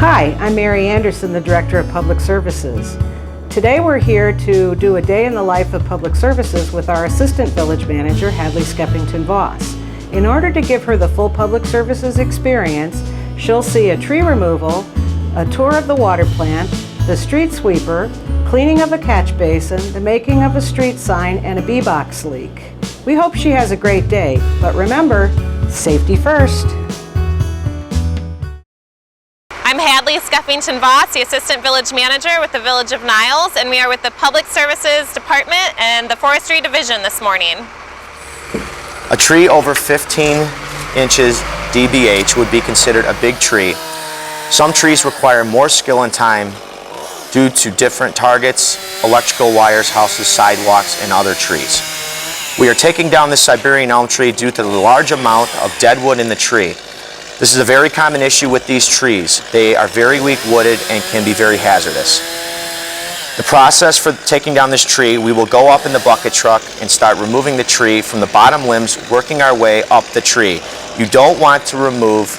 Hi, I'm Mary Anderson, the Director of Public Services. Today we're here to do a day in the life of public services with our Assistant Village Manager, Hadley Skeffington-Vos. In order to give her the full public services experience, she'll see a tree removal, a tour of the water plant, the street sweeper, cleaning of a catch basin, the making of a street sign, and a bee-box leak. We hope she has a great day, but remember, safety first. I'm Hadley Skeffington-Vos, the Assistant Village Manager with the Village of Niles, and we are with the Public Services Department and the Forestry Division this morning. A tree over 15 inches DBH would be considered a big tree. Some trees require more skill and time due to different targets, electrical wires, houses, sidewalks, and other trees. We are taking down this Siberian elm tree due to the large amount of dead wood in the tree. This is a very common issue with these trees. They are very weak wooded and can be very hazardous. The process for taking down this tree, we will go up in the bucket truck and start removing the tree from the bottom limbs, working our way up the tree. You don't want to remove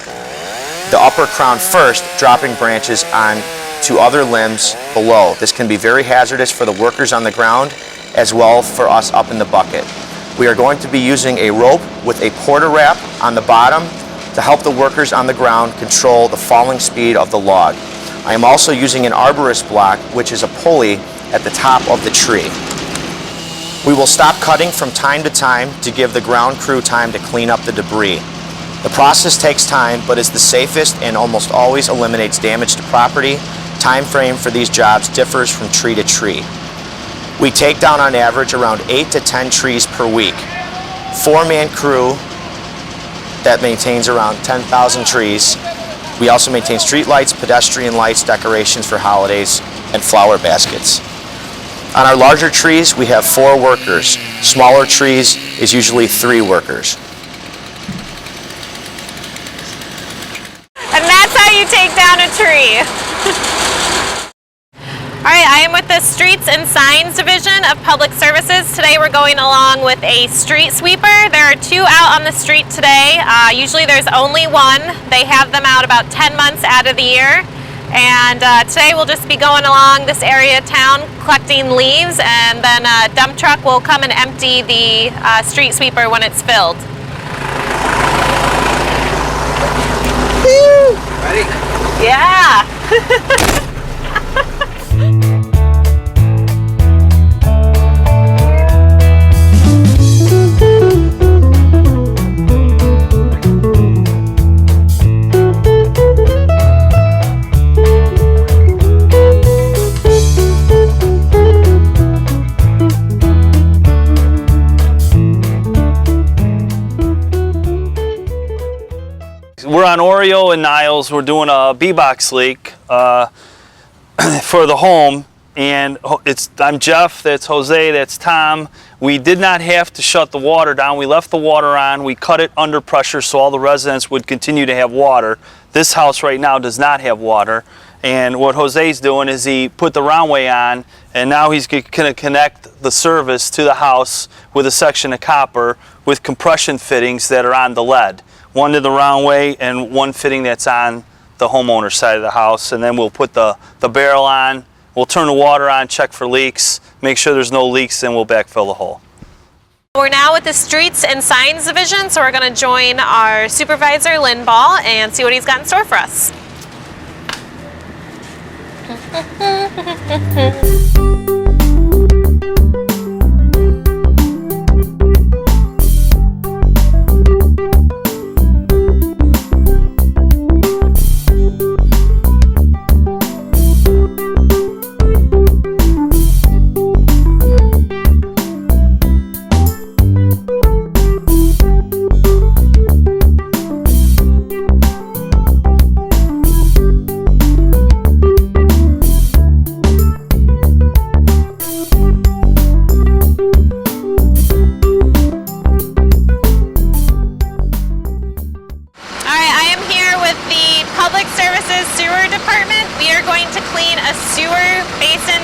the upper crown first, dropping branches on to other limbs below. This can be very hazardous for the workers on the ground as well for us up in the bucket. We are going to be using a rope with a porter wrap on the bottom to help the workers on the ground control the falling speed of the log. I am also using an arborist block, which is a pulley at the top of the tree. We will stop cutting from time to time to give the ground crew time to clean up the debris. The process takes time, but is the safest and almost always eliminates damage to property. Time frame for these jobs differs from tree to tree. We take down on average around 8 to 10 trees per week. 4-man crew that maintains around 10,000 trees. We also maintain street lights, pedestrian lights, decorations for holidays, and flower baskets. On our larger trees, we have 4 workers. Smaller trees is usually 3 workers. And that's how you take down a tree. All right, I am with the Streets and Signs Division of Public Services. Today we're going along with a street sweeper. There are 2 out on the street today. Usually there's only 1. They have them out about 10 months out of the year. And today we'll just be going along this area of town collecting leaves, and then a dump truck will come and empty the street sweeper when it's filled. Ready? Yeah! We're on Oreo and Niles. We're doing a bee-box leak for the home, and I'm Jeff, that's Jose, that's Tom. We did not have to shut the water down. We left the water on. We cut it under pressure so all the residents would continue to have water. This house right now does not have water, and what Jose's doing is he put the roundway on, and now he's going to connect the service to the house with a section of copper with compression fittings that are on the lead. One to the roundway and one fitting that's on the homeowner's side of the house, and then we'll put the barrel on, we'll turn the water on, check for leaks, make sure there's no leaks, and we'll backfill the hole. We're now with the Streets and Signs Division, so we're going to join our Supervisor, Lynn and see what he's got in store for us.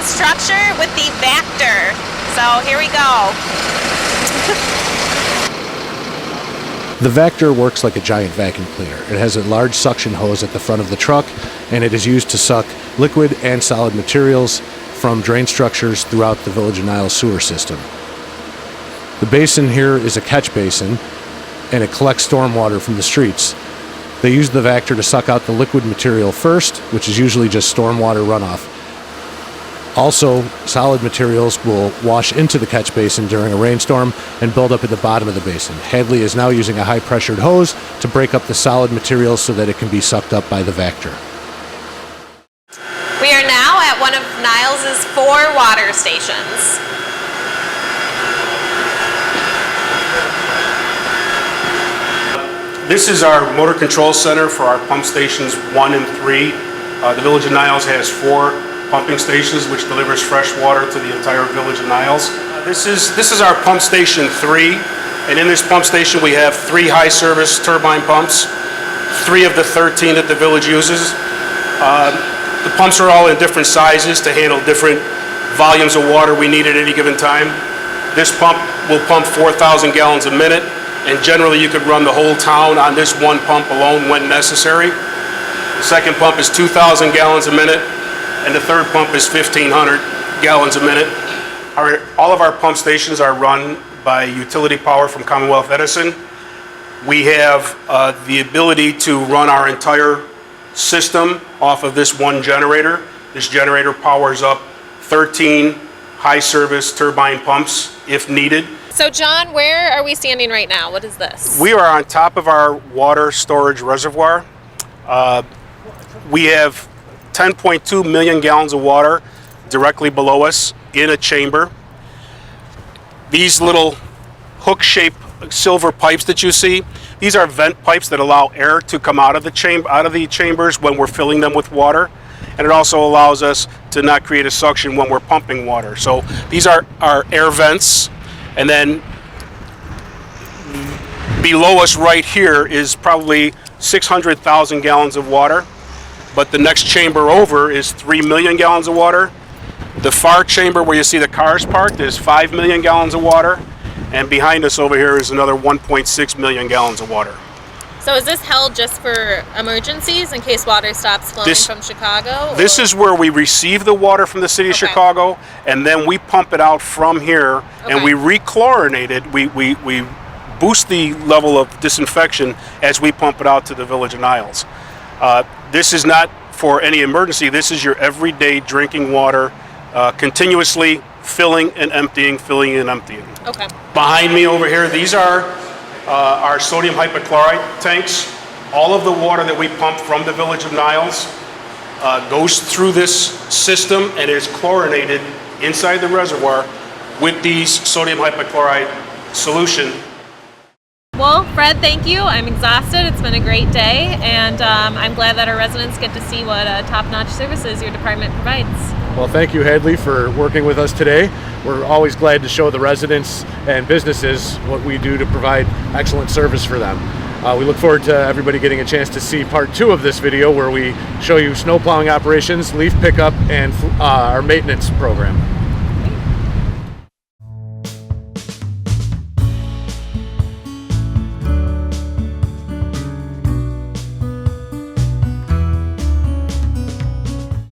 Structure with the Vector. So here we go. The Vactor works like a giant vacuum cleaner. It has a large suction hose at the front of the truck, and it is used to suck liquid and solid materials from drain structures throughout the Village of Niles sewer system. The basin here is a catch basin, and it collects stormwater from the streets. They use the Vactor to suck out the liquid material first, which is usually just stormwater runoff. Also, solid materials will wash into the catch basin during a rainstorm and build up at the bottom of the basin. Hadley is now using a high-pressured hose to break up the solid materials so that it can be sucked up by the Vactor. We are now at one of Niles' 4 water stations. This is our motor control center for our pump stations 1 and 3. The Village of Niles has 4 pumping stations which delivers fresh water to the entire Village of Niles. This is our pump station 3, and in this pump station we have 3 high service turbine pumps, 3 of the 13 that the village uses. The pumps are all in different sizes to handle different volumes of water we need at any given time. This pump will pump 4,000 gallons a minute, and generally you could run the whole town on this one pump alone when necessary. The second pump is 2,000 gallons a minute, and the third pump is 1,500 gallons a minute. All of our pump stations are run by utility power from Commonwealth Edison. We have the ability to run our entire system off of this one generator. This generator powers up 13 high service turbine pumps if needed. So John, where are we standing right now? What is this? We are on top of our water storage reservoir. We have 10.2 million gallons of water directly below us in a chamber. These little hook-shaped silver pipes that you see, these are vent pipes that allow air to come out of the chambers when we're filling them with water, and it also allows us to not create a suction when we're pumping water. So these are our air vents, and then below us right here is probably 600,000 gallons of water, but the next chamber over is 3 million gallons of water. The far chamber where you see the cars parked is 5 million gallons of water, and behind us over here is another 1.6 million gallons of water. So is this held just for emergencies in case water stops flowing from Chicago? This is where we receive the water from the city of Chicago, and then we pump it out from here, and we rechlorinate it. We boost the level of disinfection as we pump it out to the Village of Niles. This is not for any emergency. This is your everyday drinking water, continuously filling and emptying, filling and emptying. Okay. Behind me over here, these are our sodium hypochlorite tanks. All of the water that we pump from the Village of Niles goes through this system and is chlorinated inside the reservoir with these sodium hypochlorite solution. Well, Fred, thank you. I'm exhausted. It's been a great day, and I'm glad that our residents get to see what top-notch services your department provides. Well, thank you, Hadley, for working with us today. We're always glad to show the residents and businesses what we do to provide excellent service for them. We look forward to everybody getting a chance to see part 2 of this video, where we show you snow plowing operations, leaf pickup, and our maintenance program.